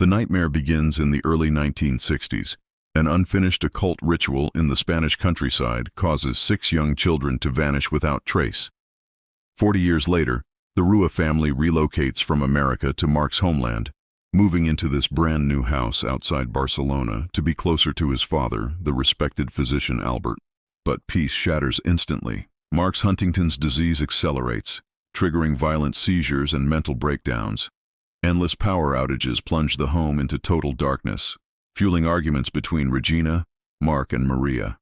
The nightmare begins in the early 1960s. An unfinished occult ritual in the Spanish countryside causes 6 young children to vanish without trace. 40 years later, the Rua family relocates from America to Mark's homeland, moving into this brand new house outside Barcelona to be closer to his father, the respected physician Albert. But peace shatters instantly. Mark's Huntington's disease accelerates, triggering violent seizures and mental breakdowns. Endless power outages plunge the home into total darkness, fueling arguments between Regina, Mark, and Maria.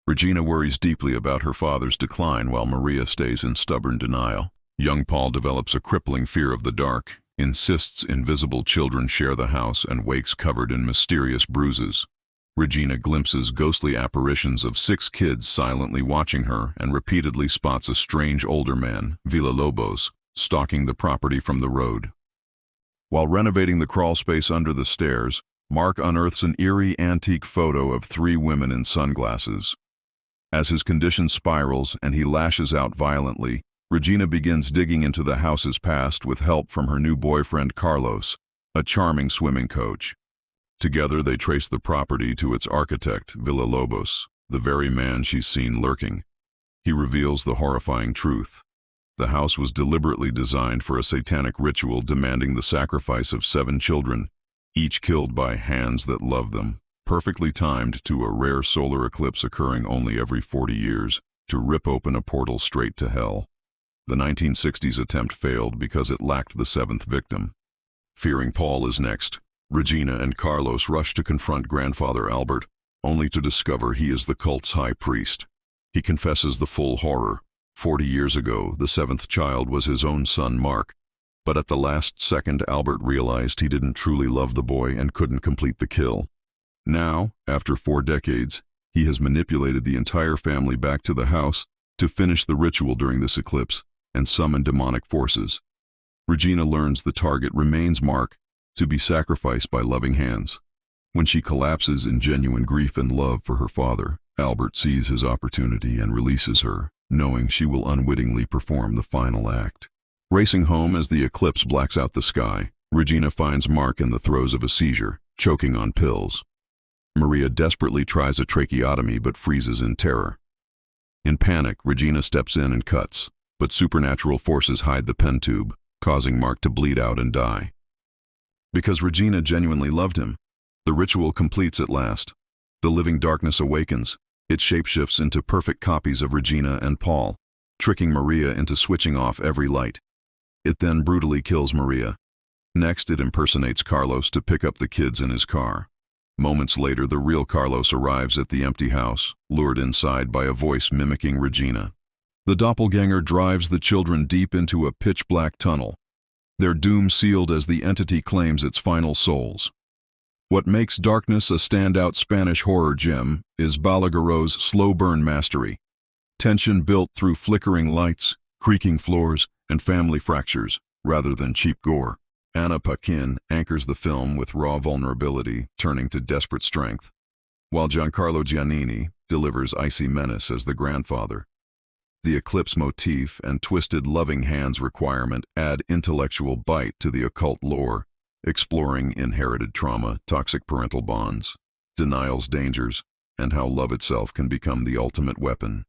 Regina worries deeply about her father's decline while Maria stays in stubborn denial. Young Paul develops a crippling fear of the dark, insists invisible children share the house, and wakes covered in mysterious bruises. Regina glimpses ghostly apparitions of 6 kids silently watching her and repeatedly spots a strange older man, Villalobos, stalking the property from the road. While renovating the crawlspace under the stairs, Mark unearths an eerie antique photo of 3 women in sunglasses. As his condition spirals and he lashes out violently, Regina begins digging into the house's past with help from her new boyfriend Carlos, a charming swimming coach. Together they trace the property to its architect, Villalobos, the very man she's seen lurking. He reveals the horrifying truth. The house was deliberately designed for a satanic ritual demanding the sacrifice of 7 children, each killed by hands that love them, perfectly timed to a rare solar eclipse occurring only every 40 years, to rip open a portal straight to hell. The 1960s attempt failed because it lacked the 7th victim. Fearing Paul is next, Regina and Carlos rush to confront grandfather Albert, only to discover he is the cult's high priest. He confesses the full horror. 40 years ago, the 7th child was his own son Mark, but at the last second Albert realized he didn't truly love the boy and couldn't complete the kill. Now, after 4 decades, he has manipulated the entire family back to the house to finish the ritual during this eclipse and summon demonic forces. Regina learns the target remains Mark, to be sacrificed by loving hands. When she collapses in genuine grief and love for her father, Albert sees his opportunity and releases her, knowing she will unwittingly perform the final act. Racing home as the eclipse blacks out the sky, Regina finds Mark in the throes of a seizure, choking on pills. Maria desperately tries a tracheotomy but freezes in terror. In panic, Regina steps in and cuts, but supernatural forces hide the pen tube, causing Mark to bleed out and die. Because Regina genuinely loved him, the ritual completes at last. The living darkness awakens. It shapeshifts into perfect copies of Regina and Paul, tricking Maria into switching off every light. It then brutally kills Maria. Next, it impersonates Carlos to pick up the kids in his car. Moments later, the real Carlos arrives at the empty house, lured inside by a voice mimicking Regina. The doppelgänger drives the children deep into a pitch-black tunnel, their doom sealed as the entity claims its final souls. What makes Darkness a standout Spanish horror gem is Balagueró's slow-burn mastery. Tension built through flickering lights, creaking floors, and family fractures, rather than cheap gore. Anna Paquin anchors the film with raw vulnerability, turning to desperate strength, while Giancarlo Giannini delivers icy menace as the grandfather. The eclipse motif and twisted loving hands requirement add intellectual bite to the occult lore, exploring inherited trauma, toxic parental bonds, denial's dangers, and how love itself can become the ultimate weapon.